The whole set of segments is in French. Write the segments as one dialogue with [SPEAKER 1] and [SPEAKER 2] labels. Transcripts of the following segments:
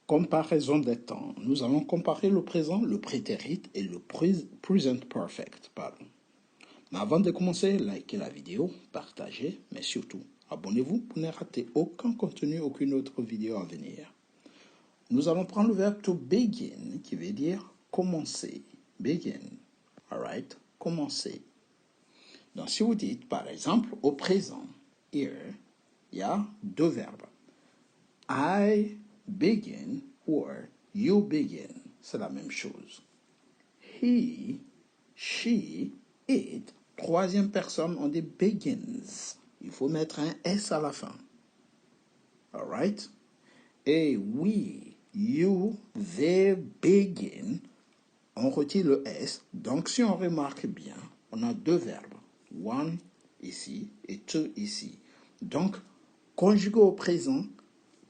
[SPEAKER 1] Comparaison des temps. Nous allons comparer le présent, le prétérit et le present perfect. Pardon. Mais avant de commencer, likez la vidéo, partagez, mais surtout, abonnez-vous pour ne rater aucun contenu, aucune autre vidéo à venir. Nous allons prendre le verbe to begin, qui veut dire commencer. Begin. Alright? Commencer. Donc, si vous dites, par exemple, au présent, here, il y a deux verbes. I begin or you begin. C'est la même chose. He, she, it. Troisième personne, on dit begins. Il faut mettre un S à la fin. Alright? Et we, you, they begin. On retire le S. Donc, si on remarque bien, on a deux verbes. One ici et two ici. Donc, conjuguer au présent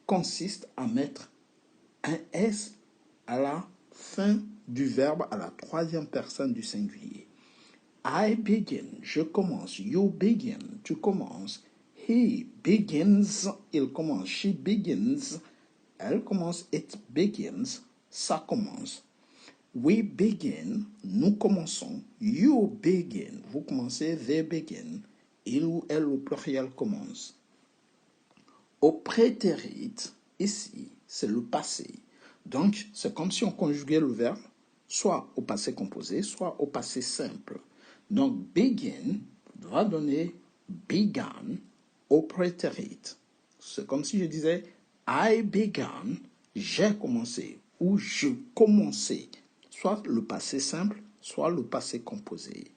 [SPEAKER 1] consiste à mettre un S à la fin du verbe à la troisième personne du singulier. I begin, je commence. You begin, tu commences. He begins, il commence. She begins, elle commence. It begins, ça commence. We begin, nous commençons. You begin, vous commencez. They begin, il ou elle au pluriel commence. Au prétérit, ici, c'est le passé. Donc, c'est comme si on conjuguait le verbe soit au passé composé, soit au passé simple. Donc, begin va donner began au prétérit. C'est comme si je disais I began, j'ai commencé, ou je commençais. Soit le passé simple, soit le passé composé.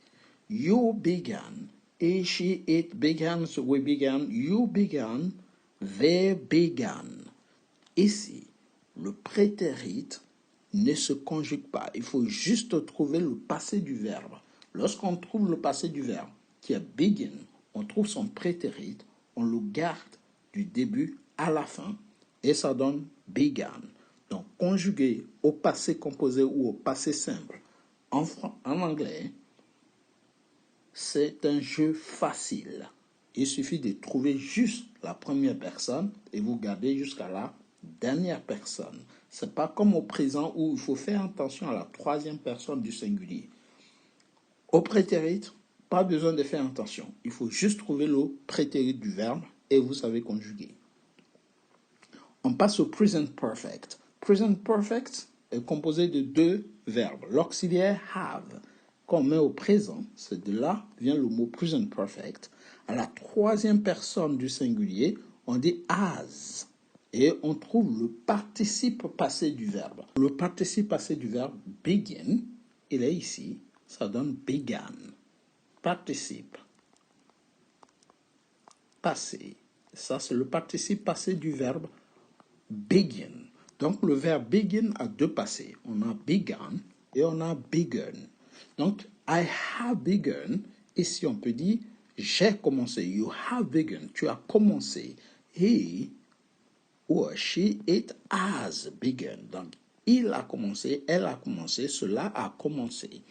[SPEAKER 1] You began, he, she, it began, we began, you began, they began. Ici, le prétérit ne se conjugue pas. Il faut juste trouver le passé du verbe. Lorsqu'on trouve le passé du verbe, qui est begin, on trouve son prétérit, on le garde du début à la fin, et ça donne began. Donc, conjugué au passé composé ou au passé simple, en anglais, c'est un jeu facile. Il suffit de trouver juste la première personne et vous gardez jusqu'à la dernière personne. Ce n'est pas comme au présent où il faut faire attention à la troisième personne du singulier. Au prétérit, pas besoin de faire attention. Il faut juste trouver le prétérit du verbe et vous savez conjuguer. On passe au present perfect. Present perfect est composé de deux verbes. L'auxiliaire have, qu'on met au présent, c'est de là vient le mot present perfect. À la troisième personne du singulier, on dit has. Et on trouve le participe passé du verbe. Le participe passé du verbe begin, il est ici, ça donne began. Participe passé. Ça, c'est le participe passé du verbe begin. Donc, le verbe begin a deux passés. On a began et on a begun. Donc, I have begun. Ici, on peut dire, j'ai commencé. You have begun. Tu as commencé. He or she, it has begun. Donc, il a commencé, elle a commencé, cela a commencé.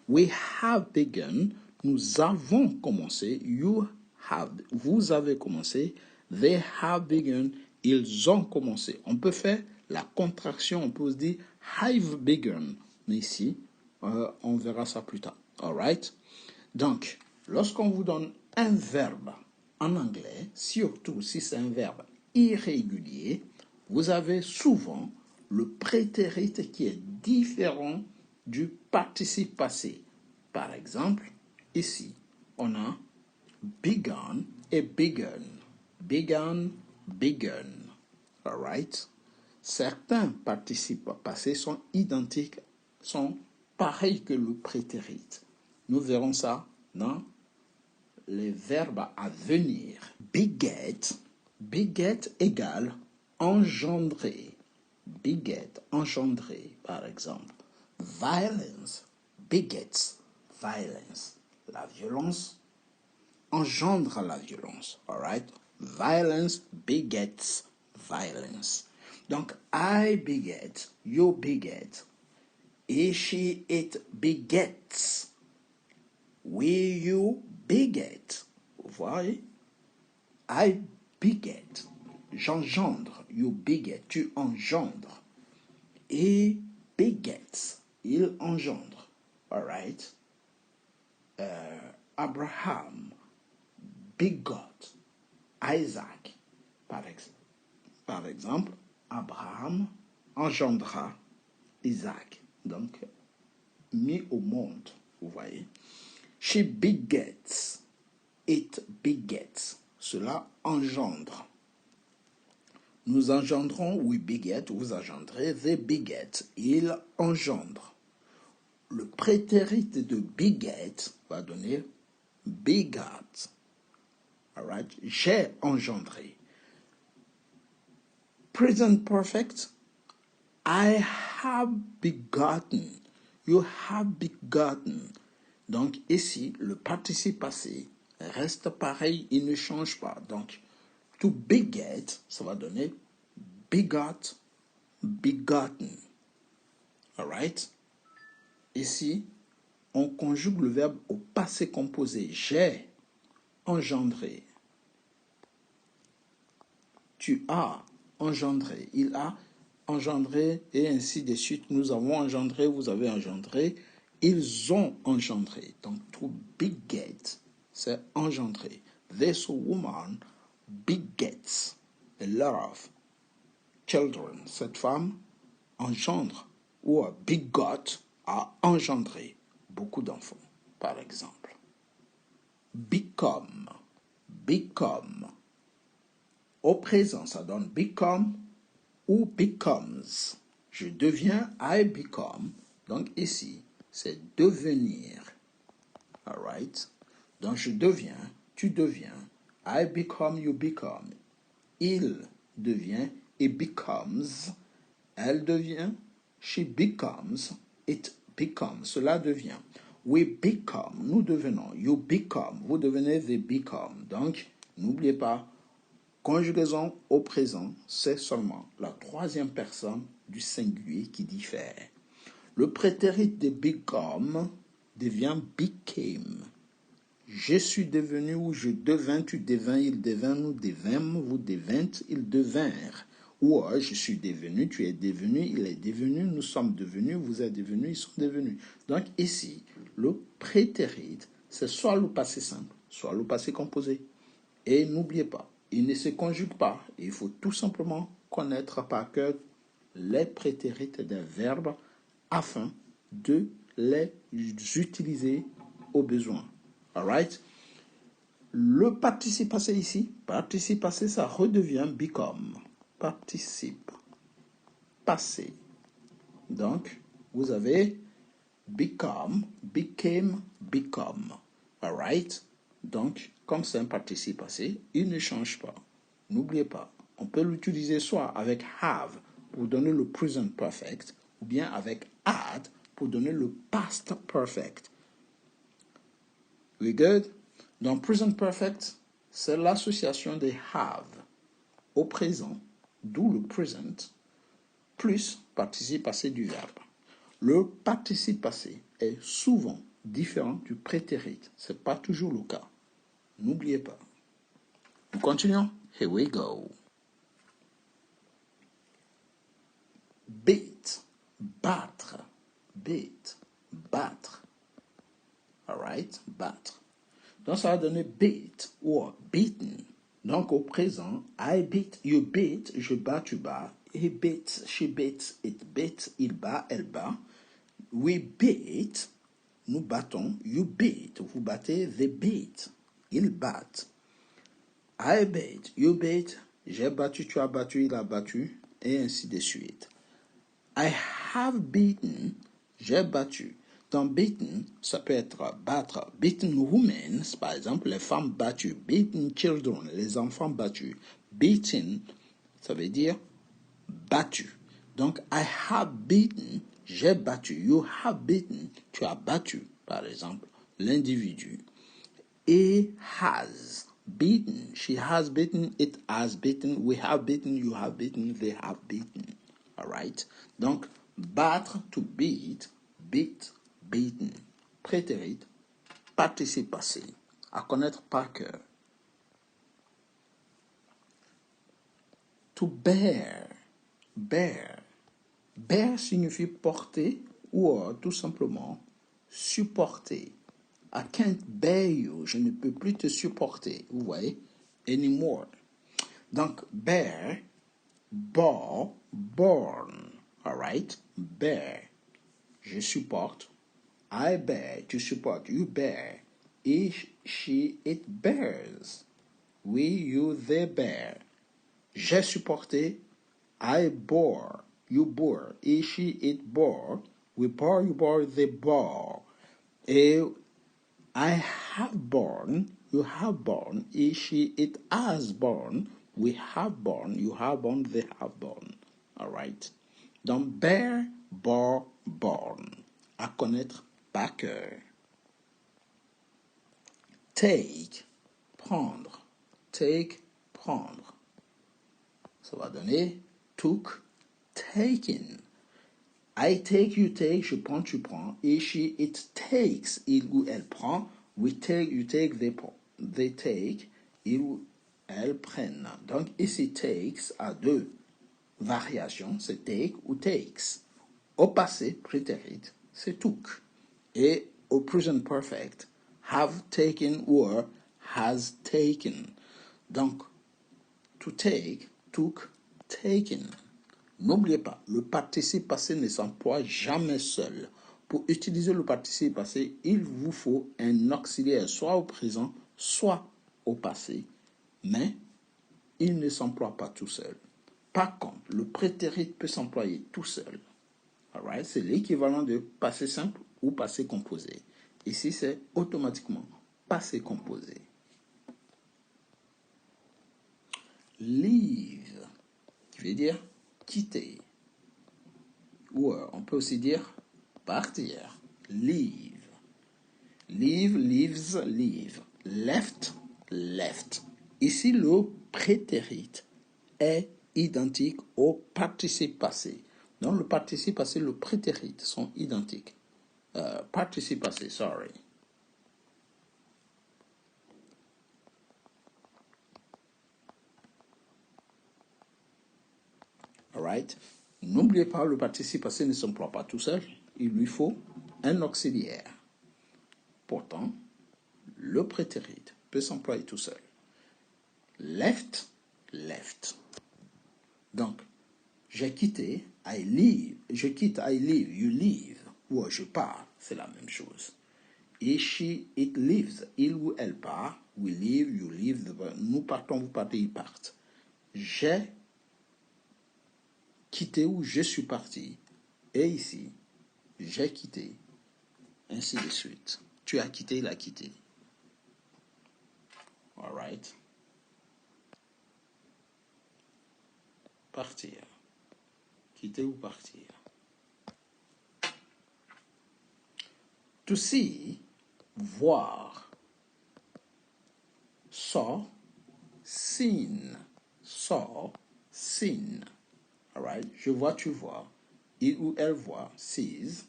[SPEAKER 1] We have begun. Nous avons commencé. You have. Vous avez commencé. They have begun. Ils ont commencé. On peut faire la contraction, on peut se dire I've begun. Mais ici, on verra ça plus tard. Alright? Donc, lorsqu'on vous donne un verbe en anglais, surtout si c'est un verbe irrégulier, vous avez souvent le prétérit qui est différent du participe passé. Par exemple, ici, on a begun et begun. Begun, begun. All right? Certains participes passés sont identiques, sont pareils que le prétérit. Nous verrons ça dans les verbes à venir. Beget, beget égale engendrer. Beget, engendrer, par exemple. Violence, begets violence. La violence engendre la violence. All right? Violence begets violence. Donc, I beget, you beget, he, she, it begets, we, you beget. Vous voyez? I beget, j'engendre, you beget, tu engendres. Et begets, il engendre. Alright? Abraham begot Isaac. Par exemple, Abraham engendra Isaac. Donc, mis au monde, vous voyez. She begets, it begets. Cela engendre. Nous engendrons, we beget, vous engendrez, they beget, il engendre. Le prétérit de beget va donner begot. Alright? J'ai engendré. Present perfect, I have begotten. You have begotten. Donc ici, le participe passé reste pareil, il ne change pas. Donc, to beget, ça va donner begot, begotten. Alright? Ici, on conjugue le verbe au passé composé. J'ai engendré. Tu as engendré. Il a engendré et ainsi de suite. Nous avons engendré, vous avez engendré. Ils ont engendré. Donc, to beget, c'est engendrer. This woman begets a lot of children. Cette femme engendre ou begot, a engendré beaucoup d'enfants, par exemple. Become, become. Au présent, ça donne become ou becomes. Je deviens, I become. Donc ici, c'est devenir. Alright? Donc je deviens, tu deviens. I become, you become. Il devient, it becomes. Elle devient, she becomes, it becomes. Cela devient. We become, nous devenons. You become, vous devenez, they become. Donc, n'oubliez pas, conjugaison au présent, c'est seulement la troisième personne du singulier qui diffère. Le prétérit de become devient became. Je suis devenu ou je devins, tu devins, il devint, nous devînmes, vous devîntes, ils devinrent. Ou je suis devenu, tu es devenu, il est devenu, nous sommes devenus, vous êtes devenus, ils sont devenus. Donc ici, le prétérit, c'est soit le passé simple, soit le passé composé. Et n'oubliez pas, il ne se conjugue pas. Il faut tout simplement connaître par cœur les prétérites des verbes afin de les utiliser au besoin. Alright? Le participe passé ici, participe passé, ça redevient become. Participe passé. Donc, vous avez become, became, become. Alright? Donc, comme c'est un participe passé, il ne change pas. N'oubliez pas, on peut l'utiliser soit avec have pour donner le present perfect, ou bien avec had pour donner le past perfect. We good? Donc, present perfect, c'est l'association des have au présent, d'où le present, plus participe passé du verbe. Le participe passé est souvent différent du prétérit. Ce n'est pas toujours le cas. N'oubliez pas. Nous continuons. Here we go. Beat, battre. Beat, battre. Alright, battre. Donc ça va donner beat ou beaten. Donc au présent, I beat, you beat, je bats, tu bats. He beats, she beats, it beats, il bat, elle bat. We beat, nous battons. You beat, vous battez, they beat, ils battent. I beat, you beat, j'ai battu, tu as battu, il a battu, et ainsi de suite. I have beaten, j'ai battu. Dans beaten, ça peut être battre. Beaten women, par exemple, les femmes battues. Beaten children, les enfants battus. Beaten, ça veut dire battu. Donc, I have beaten, j'ai battu. You have beaten, tu as battu, par exemple, l'individu. He has beaten, she has beaten, it has beaten, we have beaten, you have beaten, they have beaten. Alright? Donc, battre, to beat, beat, beaten. Prétérit, participe passé. À connaître par cœur. To bear, bear. Bear signifie porter ou tout simplement supporter. I can't bear you. Je ne peux plus te supporter. Vous voyez? Anymore. Donc, bear, bore, born. Alright? Bear. Je supporte. I bear. Tu supportes. You bear. He, she, it bears. We, you, they bear. J'ai supporté. I bore. You bore. He, she, it bore. We bore, you bore, they bore. Et I have borne. You have borne. He, she, it has borne. We have borne. You have borne. They have borne. All right. Donc, bear, bore, born. À connaître par cœur. Take, prendre. Take, prendre. Ça va donner took, taken. I take, you take, je prends, tu prends. He, she, it takes, il ou elle prend. We take, you take, they take, ils ou elles prennent. Donc ici, takes a deux variations, c'est take ou takes. Au passé, prétérit, c'est took. Et au present perfect, have taken or has taken. Donc, to take, took, taken. N'oubliez pas, le participe passé ne s'emploie jamais seul. Pour utiliser le participe passé, il vous faut un auxiliaire soit au présent, soit au passé. Mais il ne s'emploie pas tout seul. Par contre, le prétérit peut s'employer tout seul. Alright? C'est l'équivalent de passé simple ou passé composé. Ici, c'est automatiquement passé composé. Leave, qui veut dire quitter. Ou on peut aussi dire partir. Leave. Leave, leaves, leave. Left, left. Ici, le prétérit est identique au participe passé. Dans le participe passé, le prétérit sont identiques. Participe passé, sorry. Alright? N'oubliez pas, le participe passé ne s'emploie pas tout seul. Il lui faut un auxiliaire. Pourtant, le prétérit peut s'employer tout seul. Left, left. Donc, j'ai quitté, I leave. Je quitte, I leave, you leave. Ou je pars, c'est la même chose. He, she, it leaves. Il ou elle part. We leave, you leave. Nous partons, vous partez, ils partent. J'ai quitté ou je suis parti. Et ici, j'ai quitté. Ainsi de suite. Tu as quitté, il a quitté. All right. Partir. Quitter ou partir. To see, voir. Saw, seen. Saw, seen. All right. Je vois, tu vois. Il ou elle voit, sees.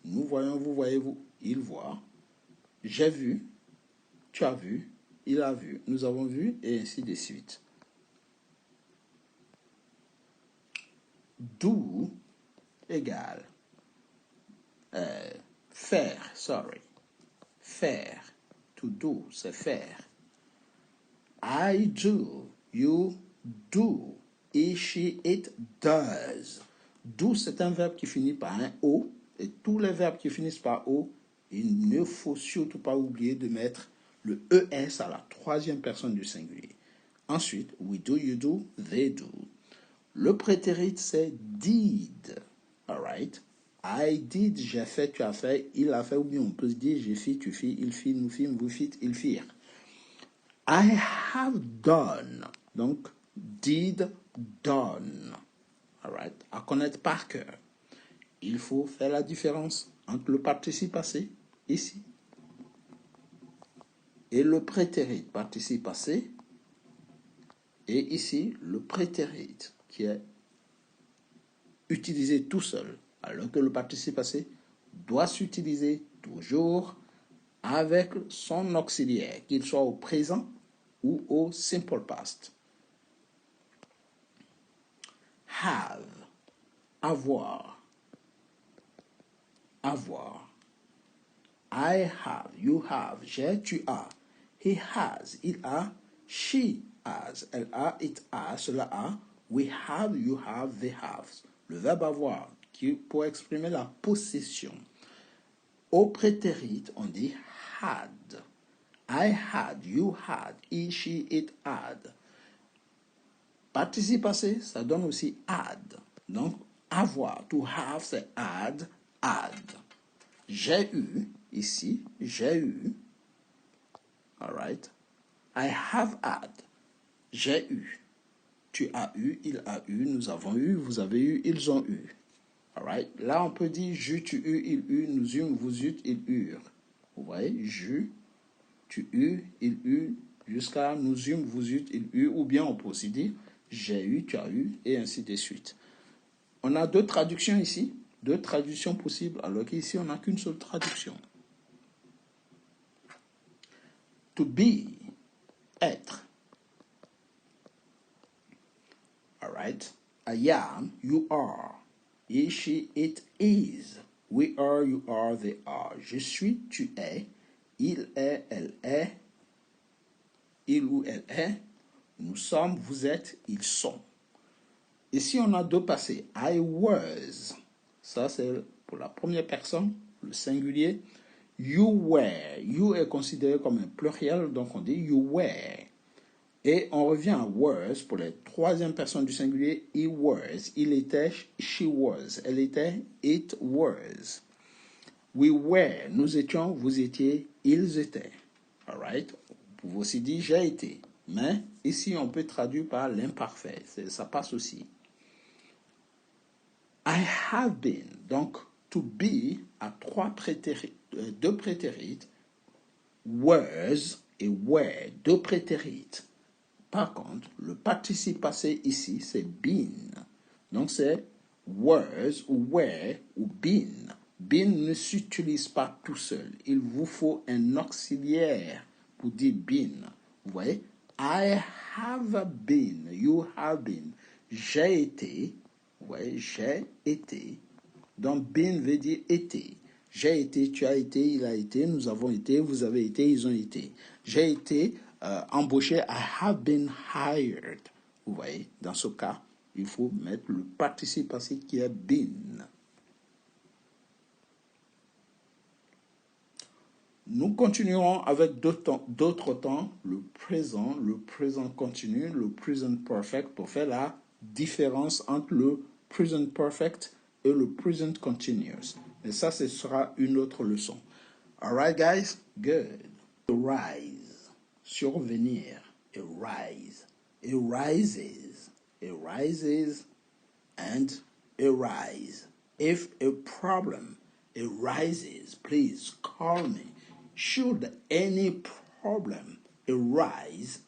[SPEAKER 1] Nous voyons, vous voyez, vous, il voit. J'ai vu, tu as vu, il a vu, nous avons vu, et ainsi de suite. Do égale faire, sorry. Faire. To do, c'est faire. I do, you do, he, she, it does. Do, c'est un verbe qui finit par un O, et tous les verbes qui finissent par O, il ne faut surtout pas oublier de mettre le ES à la troisième personne du singulier. Ensuite, we do, you do, they do. Le prétérit, c'est did. Alright? I did, j'ai fait, tu as fait, il a fait, ou bien on peut se dire j'ai fait, tu fais, il fit, nous fîmes, vous fîtes, ils firent. I have done. Donc, did, done. Alright? À connaître par cœur. Il faut faire la différence entre le participe passé, ici, et le prétérit, participe passé, et ici, le prétérit, qui est utilisé tout seul, alors que le participe passé doit s'utiliser toujours avec son auxiliaire, qu'il soit au présent ou au simple past. Have, avoir. avoir. I have, you have, j'ai, tu as. He has, il a. She has, elle a, it a, cela a. We have, you have, they have. Le verbe avoir, qui pour exprimer la possession. Au prétérit, on dit had. I had, you had, he, she, it had. Participe passé, ça donne aussi had. Donc, avoir, to have, c'est had, had. J'ai eu, ici, j'ai eu. All right. I have had. J'ai eu. Tu as eu, il a eu, nous avons eu, vous avez eu, ils ont eu. All right. Là, on peut dire je, tu eus, il eut, nous eûmes, vous eûtes, ils eurent. Vous voyez, je, tu eus, il eut, jusqu'à nous eûmes, vous eûtes, ils eurent. Ou bien on peut aussi dire j'ai eu, tu as eu, et ainsi de suite. On a deux traductions ici, deux traductions possibles, alors qu'ici, on n'a qu'une seule traduction. To be, être. All right. I am, you are. He, she, it is. We are, you are, they are. Je suis, tu es. Il est, elle est. Il ou elle est. Nous sommes, vous êtes, ils sont. Ici, on a deux passés. I was. Ça, c'est pour la première personne, le singulier. You were. You est considéré comme un pluriel, donc on dit you were. Et on revient à was pour la troisième personne du singulier. He was. Il était. She was. Elle était. It was. We were. Nous étions. Vous étiez. Ils étaient. All right. Vous pouvez aussi dire j'ai été. Mais ici, on peut traduire par l'imparfait. Ça passe aussi. I have been. Donc, to be a deux prétérites. Was et were. Deux prétérites. Par contre, le participe passé ici, c'est been. Donc, c'est was ou were ou been. Been ne s'utilise pas tout seul. Il vous faut un auxiliaire pour dire been. Vous voyez? I have been. You have been. J'ai été. Vous voyez? J'ai été. Donc, been veut dire été. J'ai été, tu as été, il a été, nous avons été, vous avez été, ils ont été. J'ai été embauché, I have been hired. Vous voyez, dans ce cas, il faut mettre le participe passé qui est been. Nous continuerons avec d'autres temps, le présent continu, le present perfect, pour faire la différence entre le present perfect et le present continuous. Et ça, ce sera une autre leçon. Alright, guys? Good. Rise. Survenir. Arise. Arises. Arises and arise. If a problem arises, please call me. Should any problem arise,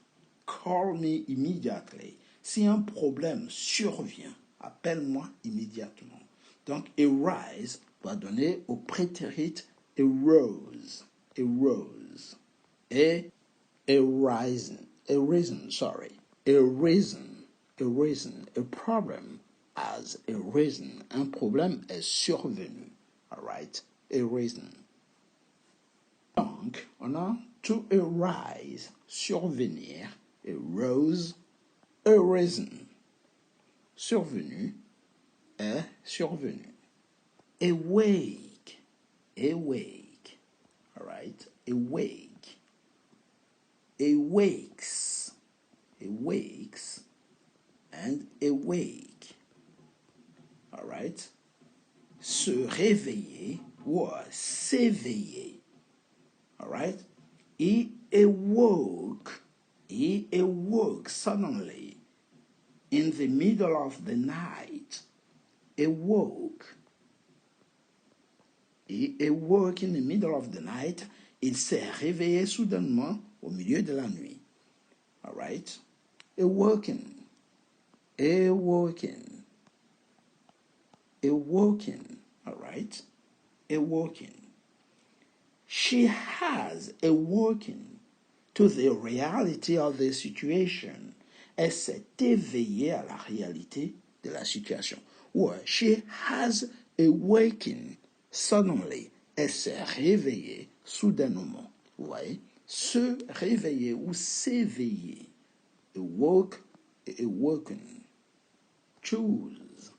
[SPEAKER 1] call me immediately. Si un problème survient, appelle-moi immédiatement. Donc, arise va donner au prétérit arose, arose, et arisen, a problem has arisen, un problème est survenu, all right, arisen. Donc, on a to arise, survenir, arose, arisen, survenu, est survenu. Awake, awake, all right, awake, awakes, awakes, and awake, all right. Se réveiller ou s'éveiller. All right? He awoke suddenly in the middle of the night. Awoke. He awoke in the middle of the night. Il s'est réveillé soudainement au milieu de la nuit. All right? Awoken. Awoken. Awoken. All right? Awoken. She has awoken to the reality of the situation. Elle s'est éveillée à la réalité de la situation. Or she has awakened Suddenly, elle s'est réveillée soudainement. Vous voyez, se réveiller ou s'éveiller. Awoke et awoken. Choose,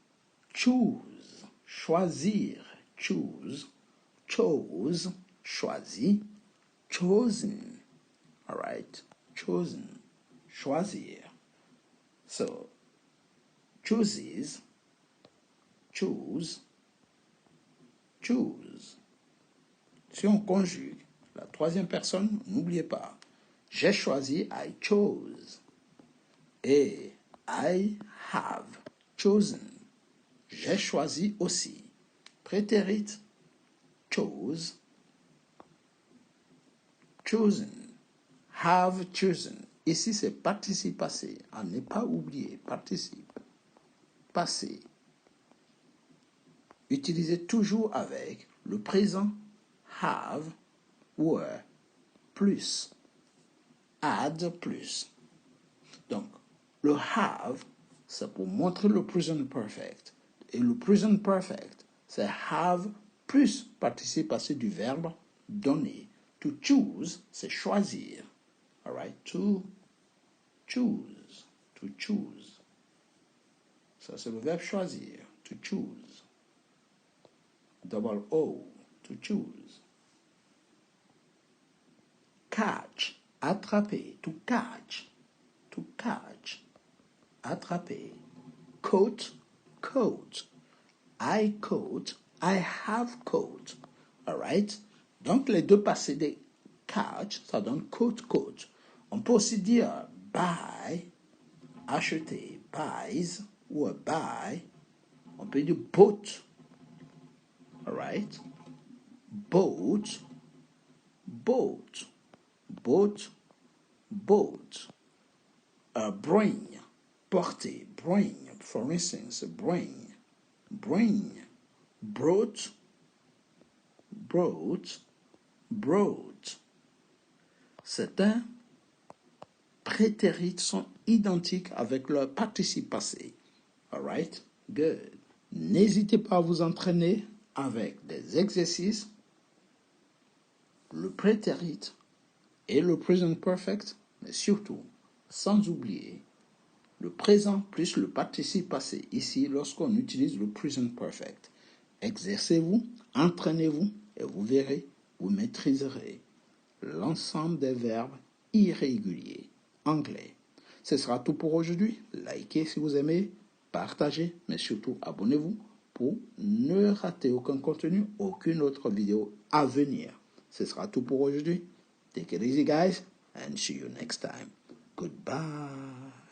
[SPEAKER 1] choose, choisir, choose, chose, choisi, chosen. All right, chosen, choisir. So, chooses, choose, choose. Si on conjugue la troisième personne, n'oubliez pas, j'ai choisi, I chose. Et I have chosen. J'ai choisi aussi. Prétérit, chose, chosen. Have chosen. Ici, c'est participe passé. À ne pas oublier, participe passé. Utilisez toujours avec le présent have, were, plus. Add, plus. Donc, le have, c'est pour montrer le present perfect. Et le present perfect, c'est have plus participe passé du verbe donner. To choose, c'est choisir. All right? To choose. To choose. Ça, c'est le verbe choisir. To choose. Double O. To choose. Catch. Attraper. To catch. To catch. Attraper. Coat. Coat. I coat. I have coat. All right? Donc, les deux passés de catch, ça donne coat, coat. On peut aussi dire buy, acheter, buys, ou buy. On peut dire boat. All right? Boat, boat, boat, boat. Bring, porter, bring. For instance, bring, bring. Brought, brought, brought. Certains prétérites sont identiques avec leur participe passé. All right? Good. N'hésitez pas à vous entraîner avec des exercices, le prétérite et le present perfect, mais surtout, sans oublier, le présent plus le participe passé ici lorsqu'on utilise le present perfect. Exercez-vous, entraînez-vous et vous verrez, vous maîtriserez l'ensemble des verbes irréguliers anglais. Ce sera tout pour aujourd'hui. Likez si vous aimez, partagez, mais surtout abonnez-vous pour ne rater aucun contenu, aucune autre vidéo à venir. Ce sera tout pour aujourd'hui. Take it easy, guys, and see you next time. Goodbye.